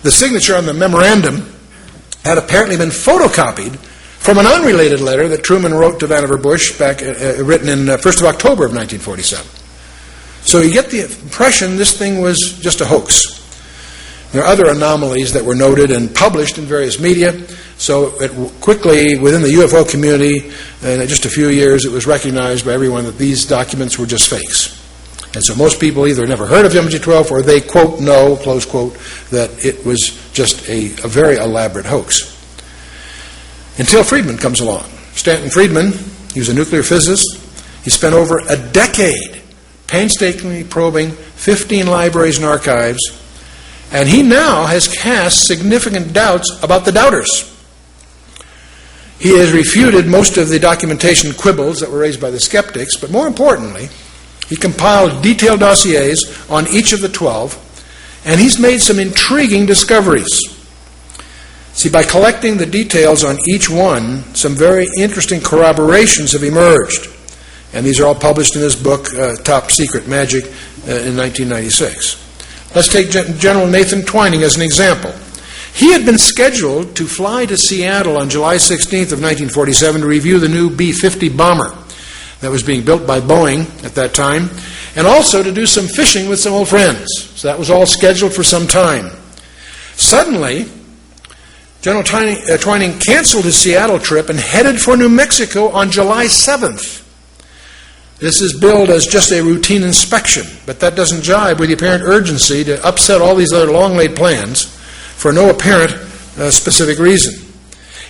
The signature on the memorandum had apparently been photocopied from an unrelated letter that Truman wrote to Vannevar Bush back, written in 1st of October of 1947. So you get the impression this thing was just a hoax. There are other anomalies that were noted and published in various media. So it quickly, within the UFO community, in just a few years, it was recognized by everyone that these documents were just fakes. And so most people either never heard of MG-12 or they, quote, know, close quote, that it was just a very elaborate hoax. Until Friedman comes along. Stanton Friedman, he was a nuclear physicist. He spent over a decade painstakingly probing 15 libraries and archives, and he now has cast significant doubts about the doubters. He has refuted most of the documentation quibbles that were raised by the skeptics, but more importantly, he compiled detailed dossiers on each of the 12, and he's made some intriguing discoveries. See, by collecting the details on each one, some very interesting corroborations have emerged. And these are all published in his book, Top Secret Magic, in 1996. Let's take General Nathan Twining as an example. He had been scheduled to fly to Seattle on July 16th of 1947 to review the new B-50 bomber that was being built by Boeing at that time, and also to do some fishing with some old friends. So that was all scheduled for some time. Suddenly, General Twining canceled his Seattle trip and headed for New Mexico on July 7th. This is billed as just a routine inspection, but that doesn't jibe with the apparent urgency to upset all these other long-laid plans for no apparent specific reason.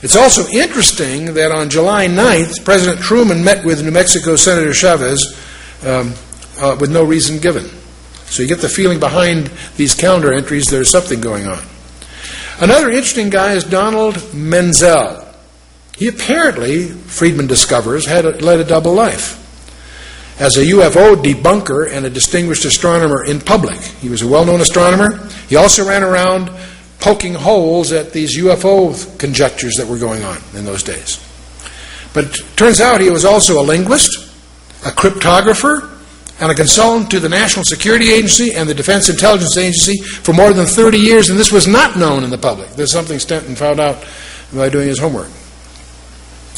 It's also interesting that on July 9th, President Truman met with New Mexico Senator Chavez with no reason given. So you get the feeling behind these calendar entries there's something going on. Another interesting guy is Donald Menzel. He apparently, Friedman discovers, led a double life. As a UFO debunker and a distinguished astronomer in public, he was a well-known astronomer. He also ran around poking holes at these UFO conjectures that were going on in those days. But it turns out he was also a linguist, a cryptographer, and a consultant to the National Security Agency and the Defense Intelligence Agency for more than 30 years, and this was not known in the public. This is something Stanton found out by doing his homework.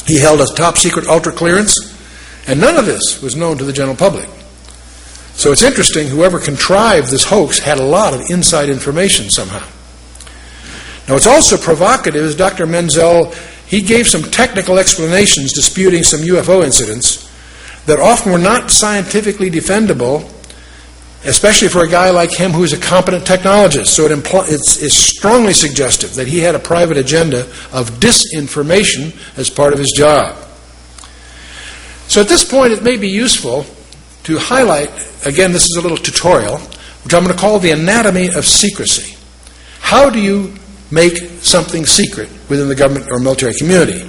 He held a top-secret ultra-clearance, and none of this was known to the general public. So it's interesting, whoever contrived this hoax had a lot of inside information somehow. Now what's also provocative is Dr. Menzel, he gave some technical explanations disputing some UFO incidents that often were not scientifically defendable, especially for a guy like him who's a competent technologist. So it's strongly suggestive that he had a private agenda of disinformation as part of his job. So at this point, it may be useful to highlight, again, this is a little tutorial, which I'm going to call the anatomy of secrecy. How do you make something secret within the government or military community?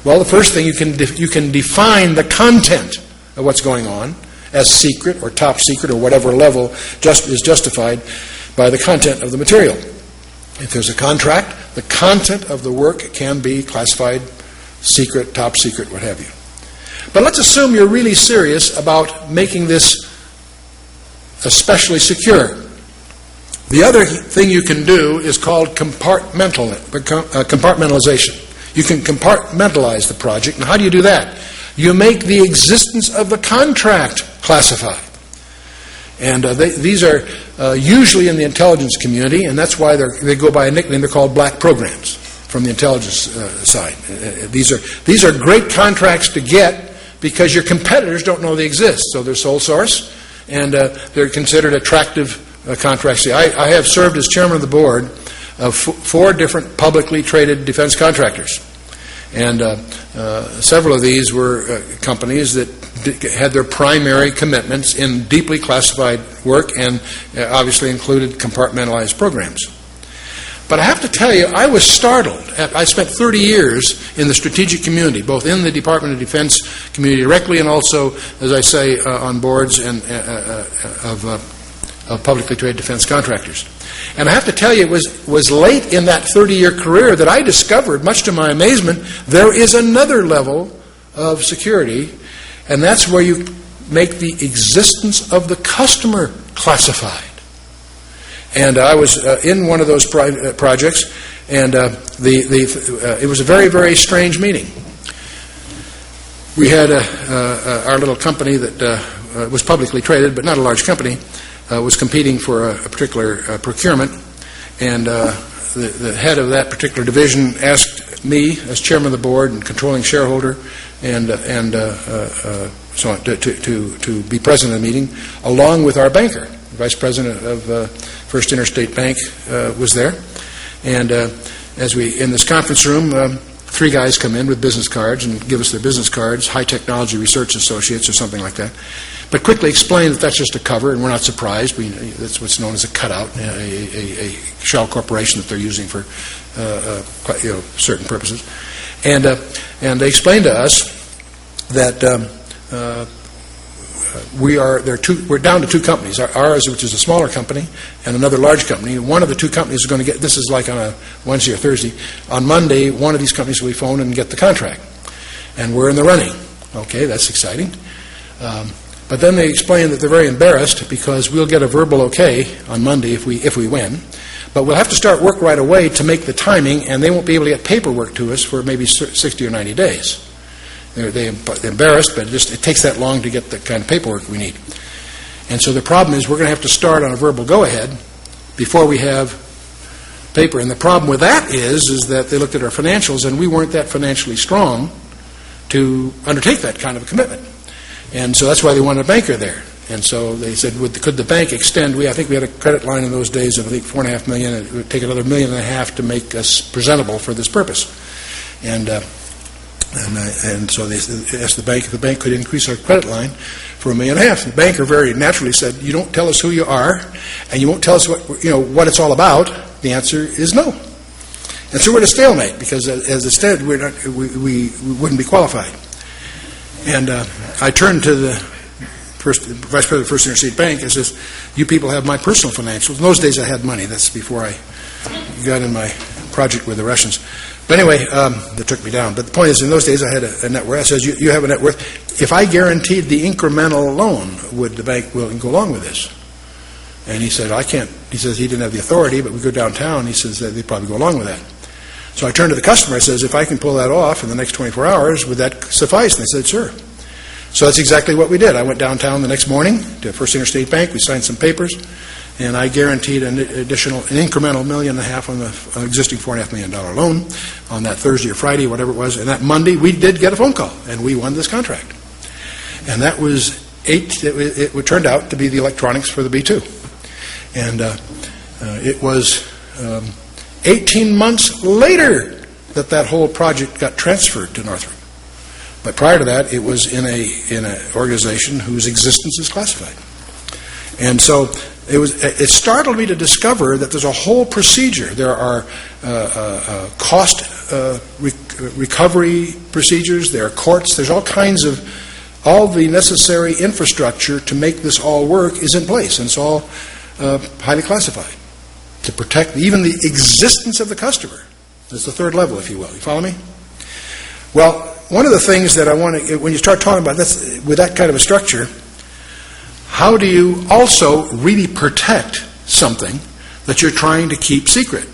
Well, the first thing, you can define the content of what's going on as secret or top secret or whatever level is justified by the content of the material. If there's a contract, the content of the work can be classified secret, top secret, what have you. But let's assume you're really serious about making this especially secure. The other thing you can do is called compartmentalization. You can compartmentalize the project. And how do you do that? You make the existence of the contract classified. And these are usually in the intelligence community, and that's why they go by a nickname. They're called black programs from the intelligence side. These are great contracts to get because your competitors don't know they exist. So they're sole source, and they're considered attractive contracts. See, I have served as chairman of the board of 4 different publicly traded defense contractors. And several of these were companies that had their primary commitments in deeply classified work and obviously included compartmentalized programs. But I have to tell you, I was startled. I spent 30 years in the strategic community, both in the Department of Defense community directly and also, as I say, on boards and of publicly traded defense contractors. And I have to tell you, it was late in that 30-year career that I discovered, much to my amazement, there is another level of security, and that's where you make the existence of the customer classified. And I was in one of those projects, and it was a very, very strange meeting. We had our little company that was publicly traded, but not a large company, was competing for a particular procurement, and the head of that particular division asked me, as chairman of the board and controlling shareholder, and so on, to be present in the meeting, along with our banker. The vice president of First Interstate Bank was there, and as we in this conference room, three guys come in with business cards and give us their business cards, High Technology Research Associates or something like that, but quickly explain that that's just a cover, and we're not surprised. That's what's known as a cutout, a shell corporation that they're using for certain purposes, and they explained to us that we're down to two companies. Ours, which is a smaller company, and another large company. One of the two companies is going to get, this is like on a Wednesday or Thursday, on Monday, one of these companies will be phoned and get the contract. And we're in the running. Okay, that's exciting. But then they explain that they're very embarrassed because we'll get a verbal okay on Monday if we win. But we'll have to start work right away to make the timing, and they won't be able to get paperwork to us for maybe 60 or 90 days. They're embarrassed, but it takes that long to get the kind of paperwork we need. And so the problem is we're going to have to start on a verbal go-ahead before we have paper. And the problem with that is that they looked at our financials, and we weren't that financially strong to undertake that kind of a commitment. And so that's why they wanted a banker there. And so they said, could the bank extend? I think we had a credit line in those days of, I think, $4.5 million. It would take another $1.5 million to make us presentable for this purpose. And so they asked the bank if the bank could increase our credit line for $1.5 million. The banker very naturally said, "You don't tell us who you are, and you won't tell us what it's all about." The answer is no. And so we're at a stalemate because, as it said, we wouldn't be qualified. And I turned to the vice president of First Interstate Bank and says, "You people have my personal financials." In those days, I had money. That's before I got in my project with the Russians. But anyway, that took me down. But the point is, in those days, I had a net worth. I says, you have a net worth. If I guaranteed the incremental loan, would the bank willing to go along with this? And he said, I can't. He says he didn't have the authority, but we go downtown. He says they'd probably go along with that. So I turned to the customer. I says, if I can pull that off in the next 24 hours, would that suffice? And they said, sure. So that's exactly what we did. I went downtown the next morning to First Interstate Bank. We signed some papers, and I guaranteed an incremental $1.5 million on the existing $4.5 million loan on that Thursday or Friday, whatever it was. And that Monday, we did get a phone call, and we won this contract. And that was it turned out to be the electronics for the B-2. And it was 18 months later that whole project got transferred to Northrop. But prior to that, it was in an organization whose existence is classified. And so it startled me to discover that there's a whole procedure. There are cost recovery procedures. There are courts. There's all the necessary infrastructure to make this all work is in place, and it's all highly classified to protect even the existence of the customer. That's the third level, if you will. You follow me? Well, one of the things that I want to, when you start talking about this with that kind of a structure, how do you also really protect something that you're trying to keep secret?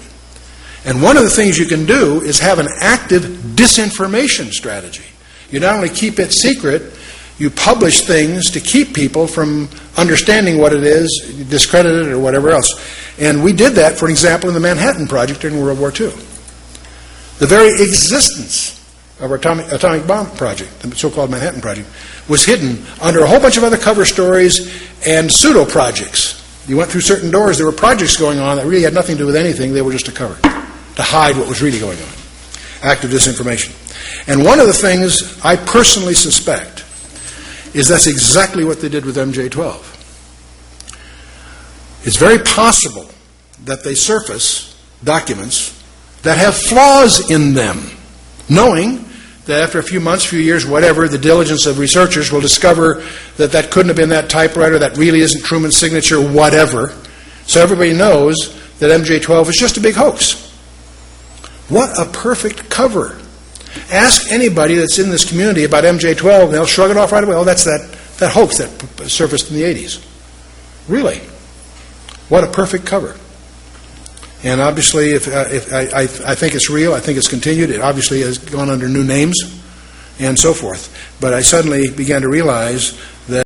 And one of the things you can do is have an active disinformation strategy. You not only keep it secret, you publish things to keep people from understanding what it is, discredit it, or whatever else. And we did that, for example, in the Manhattan Project during World War II. The very existence of our atomic bomb project, the so-called Manhattan Project, was hidden under a whole bunch of other cover stories and pseudo-projects. You went through certain doors, there were projects going on that really had nothing to do with anything, they were just a cover to hide what was really going on. Active disinformation. And one of the things I personally suspect is that's exactly what they did with MJ-12. It's very possible that they surface documents that have flaws in them, knowing that after a few months, few years, whatever, the diligence of researchers will discover that that couldn't have been that typewriter, that really isn't Truman's signature, whatever. So everybody knows that MJ-12 is just a big hoax. What a perfect cover. Ask anybody that's in this community about MJ-12, and they'll shrug it off right away. Oh, that's that hoax that surfaced in the 80s. Really? What a perfect cover. And obviously, if I think it's real, I think it's continued. It obviously has gone under new names and so forth. But I suddenly began to realize that